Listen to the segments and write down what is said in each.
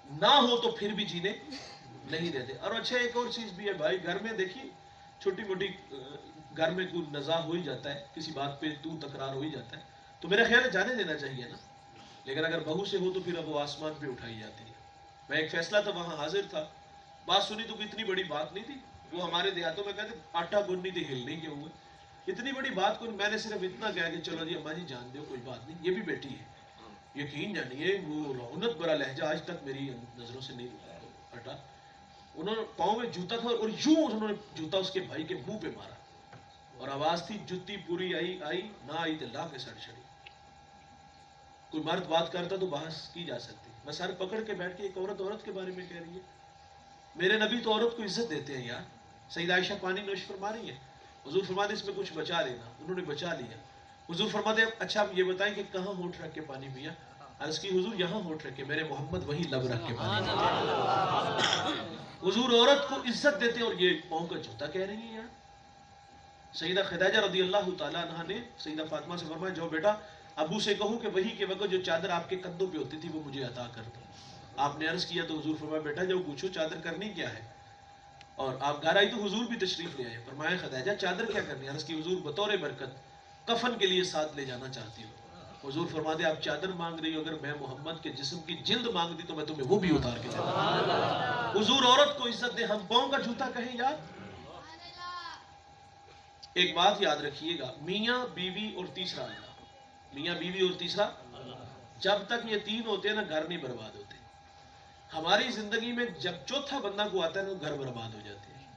ना हो तो फिर भी जीने नहीं देते। और अच्छा एक और चीज भी है भाई, घर में देखिए छोटी मोटी घर में कोई नज़ा हो ही जाता है, किसी बात पे तू तकरार हो ही जाता है, तो मेरा ख्याल है जाने देना चाहिए ना। लेकिन अगर बहू से हो तो फिर अब वो आसमान पे उठाई जाती है। मैं एक फैसला था वहां हाजिर था, बात सुनी तो इतनी बड़ी बात नहीं थी। वो हमारे देहातों में कहते आटा गुननी थी हिल नहीं के हुए, इतनी बड़ी बात को मैंने सिर्फ इतना कहा कि चलो जी अम्मा जी जान दो कोई बात नहीं, ये भी बेटी है। यकीन जानिए वो रौनक भरा लहजा आज तक मेरी नजरों से नहीं हटा। उन्होंने पाँव में जूता था और यूं उन्होंने जूता उसके भाई के मुंह पे मारा और आवाज थी जुत्ती पूरी आई आई ना आई तो ला के सड़ छड़ी। कोई मर्द बात करता तो बहस की जा सकती, मैं सर पकड़ के बैठ के एक औरत औरत के बारे में कह रही है। मेरे नबी तो औरत को इज्जत देते हैं यार। सईदा आयशा पानी नोश फरमा रही है, हुजूर फरमाते इसमें कुछ बचा लेना, उन्होंने बचा लिया। हुजूर फरमाते अच्छा आप ये बताएं कि कहाँ होठ रख के पानी पिया? अर्ज की हुजूर यहाँ होठ रख के, मेरे मोहम्मद वही लब रख के पानी पिया। हुजूर औरत को इज्जत देते और ये पाँव का जूता कह रही है यार। सईदा खदीजा रज़ी अल्लाह तआला अन्हा ने सईदा फातिमा से फरमाया जाओ बेटा अबू से कहो कि वही के वक्त जो चादर आपके कंधों पे होती थी वो मुझे अता कर दो। आपने अर्ज किया तो हुजूर फरमाया बेटा जाओ पूछो चादर करनी क्या है। और आप घर आई तो हुजूर भी तशरीफ ले आए, फरमाया खदीजा चादर क्या करनी है? अर्ज की हुजूर बतौर बरकत कफन के लिए साथ ले जाना चाहती हूँ। हुजूर फरमाते आप चादर मांग रही हो, अगर मैं मोहम्मद के जिस्म की जिल्द मांगती तो मैं तुम्हें वो भी उतार के देता। हुजूर औरत को इज्जत दे, हम पाँव का जूता कहें यार। एक बात याद रखिएगा, मियाँ बीवी और तीसरा अल्लाह, मियाँ बीवी और तीसरा, जब तक ये तीन होते हैं ना घर नहीं बर्बाद होते। हमारी जिंदगी में जब चौथा बंदा को आता है ना घर बर्बाद हो जाते हैं।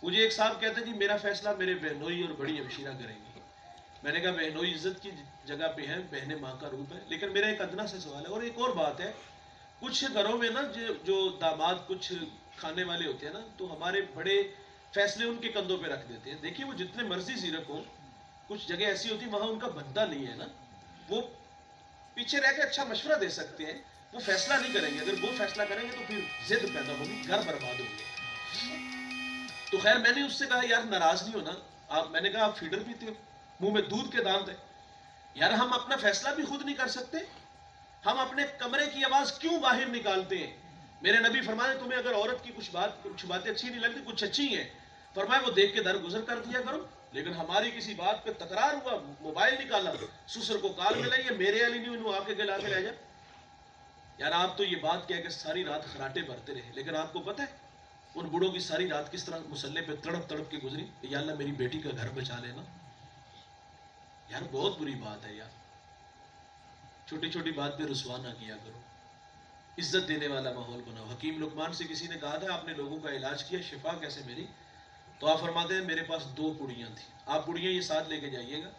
मुझे एक साहब कहते हैं जी मेरा फैसला मेरे बहनोई और बड़ी हमशीरा करेंगी। मैंने कहा बहनोई इज्जत की जगह पे है, बहनें माँ का रूप है। लेकिन मेरा एक अदना सा सवाल है और एक और बात है, कुछ घरों में ना जो दामाद कुछ खाने वाले होते हैं ना, तो हमारे बड़े फैसले उनके कंधों पे रख देते हैं। देखिए वो जितने मर्जी जीरक हो, कुछ जगह ऐसी होती है वहां उनका बनता नहीं है ना, वो पीछे रह के अच्छा मशवरा दे सकते हैं, वो फैसला नहीं करेंगे। अगर वो फैसला करेंगे तो फिर जिद पैदा होगी, घर बर्बाद होंगे। तो खैर मैंने उससे कहा यार नाराज नहीं होना आप, मैंने कहा आप फीडर पीते हो, मुंह में दूध के दांत है यार, हम अपना फैसला भी खुद नहीं कर सकते, हम अपने कमरे की आवाज क्यों बाहर निकालते हैं? मेरे नबी फरमाए तुम्हें अगर औरत की कुछ बातें अच्छी नहीं लगती, कुछ अच्छी हैं, फरमाए वो देख के दर गुजर कर दिया करो। लेकिन हमारी किसी बात पे तकरार हुआ, मोबाइल निकाला, ससुर को काल में लाइए मेरे अली नहीं इन्हों आपके गला के ले जा। यार आप तो ये बात कह के सारी रात खराटे भरते रहे, लेकिन आपको पता है उन बूढ़ों की सारी रात किस तरह मुसल्ले पे तड़प तड़प के गुजरी, या अल्लाह मेरी बेटी का घर बचा लेना। यार बहुत बुरी बात है यार, छोटी छोटी बात पे रुसवा ना किया करो, इज्जत देने वाला माहौल बनाओ। हकीम लुकमान से किसी ने कहा था आपने लोगों का इलाज किया, शिफा कैसे मेरी? तो आप फरमाते हैं मेरे पास 2 पुड़ियां थी, आप पुड़ियां ये साथ लेके जाइएगा।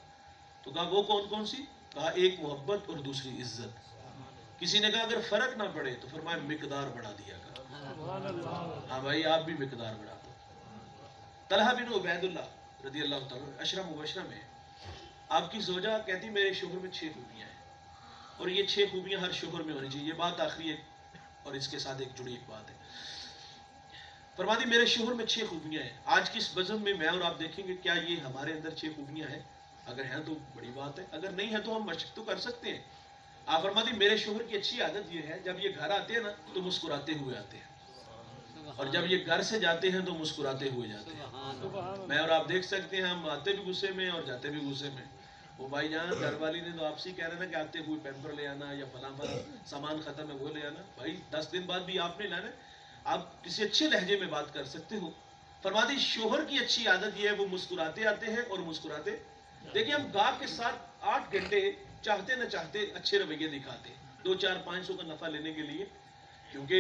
तो कहा वो कौन कौन सी? कहा एक मोहब्बत और दूसरी इज्जत। किसी ने कहा अगर फर्क ना पड़े तो फरमाया मिकदार बढ़ा दिया करो। हाँ भाई आप भी मिकदार बढ़ा दो। तलहा बिन उबैदुल्लाह रदी अल्लाह तआला अशरा मुबशरा में आपकी ज़ौजा कहती मेरे शोहर में 6 खूबियां हैं और ये 6 खूबियां हर शोहर में होनी चाहिए। ये बात आखिरी है और इसके साथ एक जुड़ी एक बात है। फरमाती मेरे शोहर में 6 खूबियां हैं। आज की इस बज़म में मैं और आप देखेंगे क्या ये हमारे अंदर 6 खूबियां हैं? अगर हैं तो बड़ी बात है, अगर नहीं है तो हम मशक तो कर सकते हैं। आप फरमाती मेरे शोहर की अच्छी आदत ये है जब ये घर आते हैं ना तो मुस्कुराते हुए आते हैं और जब ये घर से जाते हैं तो मुस्कुराते हुए जाते हैं। मैं और आप देख सकते हैं हम आते भी गुस्से में और जाते भी गुस्से में। वो भाई जान घर वाली ने तो आपसे कह रहे ना कि आते हुए पैम्पर ले आना या फला फला सामान खत्म है वो ले आना, भाई 10 दिन बाद भी आपने लाना। आप किसी अच्छे लहजे में बात कर सकते हो। फरमाती शोहर की अच्छी आदत यह है वो मुस्कुराते आते हैं और मुस्कुराते। देखिए हम गाहक के साथ 8 घंटे चाहते न चाहते अच्छे रवैये दिखाते 2-4-500 का नफा लेने के लिए, क्योंकि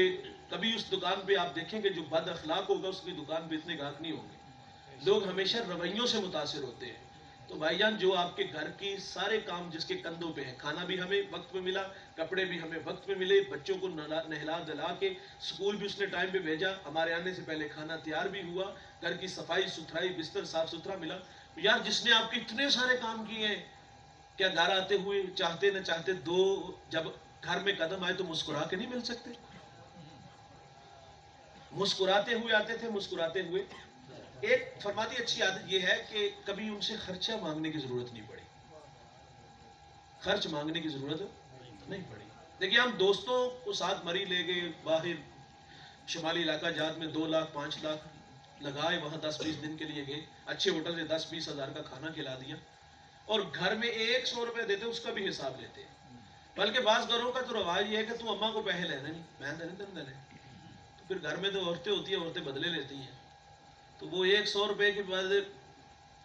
कभी उस दुकान पे आप देखेंगे जो बद अखलाक होगा उसकी दुकान पे इतने गाहक नहीं होंगे। लोग हमेशा रवैयों से मुतासिर होते हैं। तो भाईजान जो आपके घर की सारे काम जिसके कंधों पे हैं, खाना भी हमें वक्त पे मिला, कपड़े भी हमें वक्त पे मिले, बच्चों को नहला धला के स्कूल भी उसने टाइम पे भेजा, हमारे आने से पहले खाना तैयार भी हुआ, घर की सफाई सुथराई बिस्तर साफ सुथरा मिला। यार जिसने आपके इतने सारे काम किए हैं, क्या घर आते हुए चाहते न चाहते जब घर में कदम आए तो मुस्कुरा के नहीं मिल सकते? मुस्कुराते हुए आते थे, मुस्कुराते हुए। एक फरमाती अच्छी आदत यह है कि कभी उनसे खर्चा मांगने की जरूरत नहीं पड़ी, खर्च मांगने की जरूरत नहीं पड़ी। देखिए हम दोस्तों को साथ मरी ले गए बाहर शुमाली इलाका जात में 2 लाख 5 लाख लगाए, वहां 10-20 दिन के लिए गए, अच्छे होटल से 10-20 हज़ार का खाना खिला दिया और घर में 100 रुपए देते उसका भी हिसाब लेते हैं। बल्कि बास घरों का तो रवाज ये है कि तू अम्मा को पैसे लेने नहीं, मैं देने तुम देने। तो फिर घर में तो औरतें होती हैं, औरतें बदले लेती हैं, तो वो 100 रुपए के बाद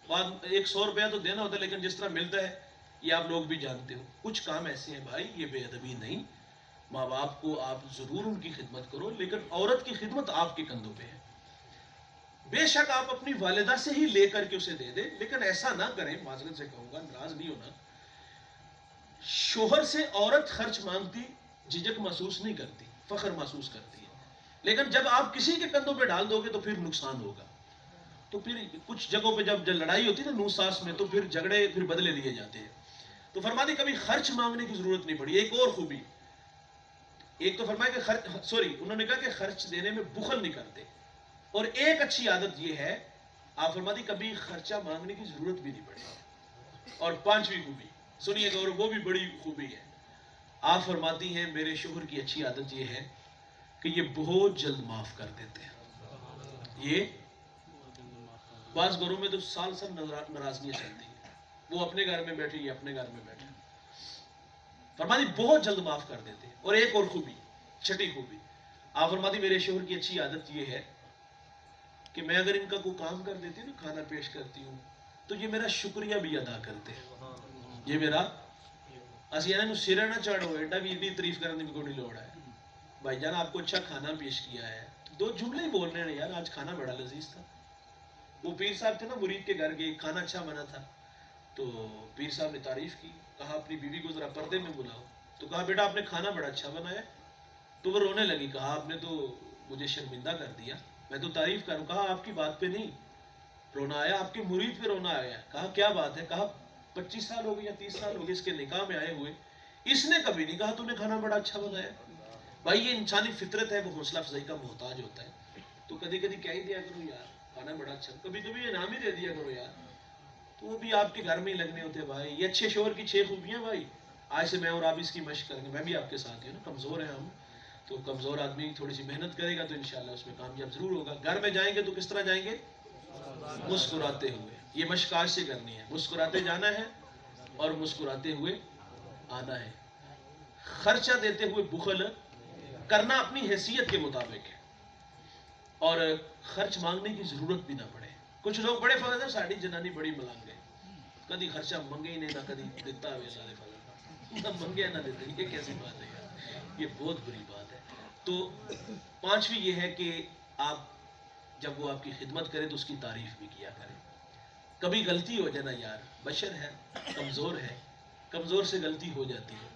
100 रुपया तो देना होता है, लेकिन जिस तरह मिलता है ये आप लोग भी जानते हो। कुछ काम ऐसे हैं भाई, ये बेअदबी नहीं। माँ बाप को आप जरूर उनकी खिदमत करो, लेकिन औरत की खिदमत आपके कंधों पे है। बेशक आप अपनी वालिदा से ही लेकर के उसे दे दे, लेकिन ऐसा ना करें, माजरत से कहूंगा, नाराज नहीं होना, शोहर से औरत खर्च मांगती झिझक महसूस नहीं करती, फख्र महसूस करती है। लेकिन जब आप किसी के कंधों पे डाल दोगे तो फिर नुकसान होगा। तो फिर कुछ जगहों पे जब लड़ाई होती है ना नूस सास में, तो फिर झगड़े फिर बदले लिए जाते हैं। तो फरमाती कभी खर्च मांगने की जरूरत नहीं पड़ी। एक और खूबी, एक तो फरमाया कि उन्होंने कहा कि खर्च देने में बुखल नहीं करते, और एक अच्छी आदत ये है, आप फरमाती कभी खर्चा मांगने की जरूरत भी नहीं पड़ेगी। और 5वीं खूबी सुनिएगा, और वो भी बड़ी खूबी है। आप फरमाती हैं मेरे शोहर की अच्छी आदत ये है कि ये बहुत जल्द माफ कर देते हैं। ये बास घरों में तो साल साल नाराजगियां चलती है, वो अपने घर में बैठे, ये अपने घर में बैठे, फरमाती बहुत जल्द माफ कर देते हैं। और एक और खूबी, 6ठी खूबी, आप फरमाती मेरे शोहर की अच्छी आदत ये है कि मैं अगर इनका कोई काम कर देती हूँ ना, खाना पेश करती हूँ, तो ये मेरा शुक्रिया भी अदा करते हैं। ये मेरा असियाना सिरा ना चढ़ो, एडा भी इतनी तारीफ करने की कोई लोड़ है। भाईजान आपको अच्छा खाना पेश किया है, 2 जुमले ही बोलने हैं यार, आज खाना बड़ा लजीज था। वो पीर साहब थे ना, मुरीद के घर गए, खाना अच्छा बना था, तो पीर साहब ने तारीफ की, कहा अपनी बीवी को जरा पर्दे में बुलाओ, तो कहा बेटा आपने खाना बड़ा अच्छा बनाया। तो वो रोने लगी, कहा आपने तो मुझे शर्मिंदा कर दिया, मैं तो तारीफ करूं। कहा आपकी बात पे नहीं रोना आया, आपके मुरीद पे रोना आया। कहा क्या बात है? कहा 25 साल हो गए या 30 साल हो गए इसके निकाह में आए हुए, इसने कभी नहीं कहा तूने खाना बड़ा अच्छा बनाया। भाई ये इंसानी फितरत है, वो हौसला अफजाई का मोहताज होता है। तो कभी कभी कह ही दिया करो यार खाना बड़ा अच्छा, कभी कभी इनाम ही दे दिया करो यार, तो वो भी आपके घर में ही लगने होते हैं। भाई ये अच्छे शोहर की 6 खूबियां भाई, आज से मैं और आप इसकी मशक करेंगे। मैं भी आपके साथ ही हूँ ना, कमज़ोर है हम, तो कमज़ोर आदमी थोड़ी सी मेहनत करेगा तो इंशाल्लाह उसमें कामयाब जरूर होगा। घर में जाएंगे तो किस तरह जाएंगे? मुस्कुराते हुए। ये मशक आज से करनी है, मुस्कुराते जाना है और मुस्कुराते हुए आना है। खर्चा देते हुए बुखल करना अपनी हैसियत के मुताबिक है, और खर्च मांगने की जरूरत भी ना पड़े। कुछ लोग बड़े फजल, साड़ी जनानी बड़ी मलंग है, कभी खर्चा मंगे ही नहीं, ना कभी देता है, ना मंगे ना देते। ये कैसी बात है यार, ये बहुत बुरी बात है। तो 5वीं ये है कि आप जब वो आपकी खिदमत करे तो उसकी तारीफ भी किया करें। कभी गलती हो जाए ना यार, बशर है, कमजोर है, कमजोर से गलती हो जाती है,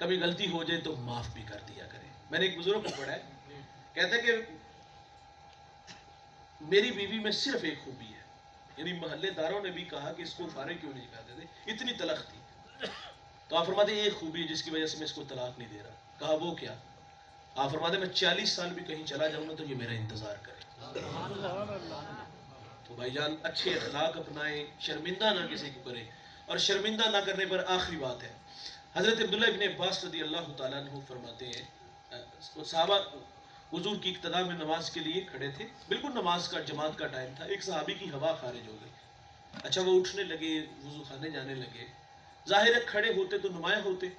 कभी गलती हो जाए तो माफ भी कर दिया करें। मैंने एक बुजुर्ग को पढ़ा है, कहते हैं कि मेरी बीवी में सिर्फ एक खूबी है, यानी मोहल्लेदारों ने भी कहा कि इसको फारे क्यों नहीं कहते थे, इतनी तलख थी। तो आप फरमाते एक खूबी है जिसकी वजह से मैं इसको तलाक नहीं दे रहा। कहा वो क्या? आप फरमाते मैं 40 साल भी कहीं चला जाऊंगा तो ये मेरा इंतजार करे। तो भाईजान अच्छे अखलाक अपनाएं, शर्मिंदा ना किसी को करें, और शर्मिंदा ना करने पर आखिरी बात है, हजरत अब्दुल्लाह इब्न अब्बास रज़ी अल्लाह तआला अन्हु फरमाते हैं, सहाबा हुजूर की इक्तदा में नमाज के लिए खड़े थे, बिल्कुल नमाज का जमात का टाइम था, एक सहाबी की हवा खारिज हो गई। अच्छा वो उठने लगे, वुजू खाने जाने लगे। जाहिर है खड़े होते तो नुमाया होते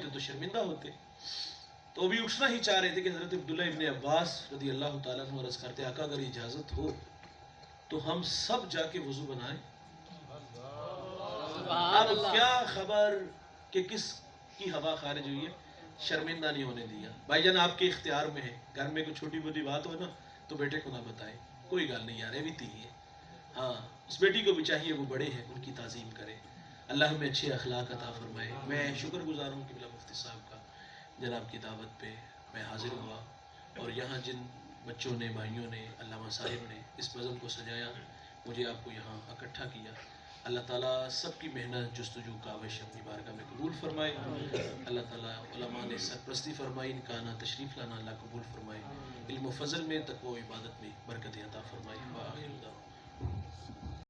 तो शर्मिंदा होते। तो अभी उठना ही चाह रहे थे कि हजरत अब्दुल्ला इब्न अब्बास रज़ी अल्लाह तआला अन्हु अर्ज़ करते, आका अगर इजाजत हो तो हम सब जाके वुजू बनाएं। अब क्या खबर कि किस की हवा खारिज हुई है, शर्मिंदा नहीं होने दिया। भाईजान आपके इख्तियार में है, घर में कोई छोटी मोटी बात हो ना तो बेटे को ना बताए, कोई गल नहीं यार, ये भी थी है। हाँ उस बेटी को भी चाहिए वो बड़े हैं, उनकी ताज़ीम करे। अल्लाह में अच्छे अखलाक अता फरमाए। मैं शुक्रगुजार हूँ कि मुफ्ती साहब का, जनाब की दावत पे मैं हाजिर हुआ, और यहाँ जिन बच्चों ने, भाइयों ने, अल्लामा साहिब ने इस नज़म को सजाया, मुझे आपको यहाँ इकट्ठा किया। अल्लाह ताला सबकी मेहनत जुस्तजू काविश अपनी बारगाह में कबूल फरमाए। अल्लाह ताला उलमा ने सरपरस्ती फरमाई, इनका आना तशरीफ़ लाना अल्लाह कबूल फरमाए। इल्म व फ़ज़ल में, तक़वा व इबादत में बरकत अता फरमाए।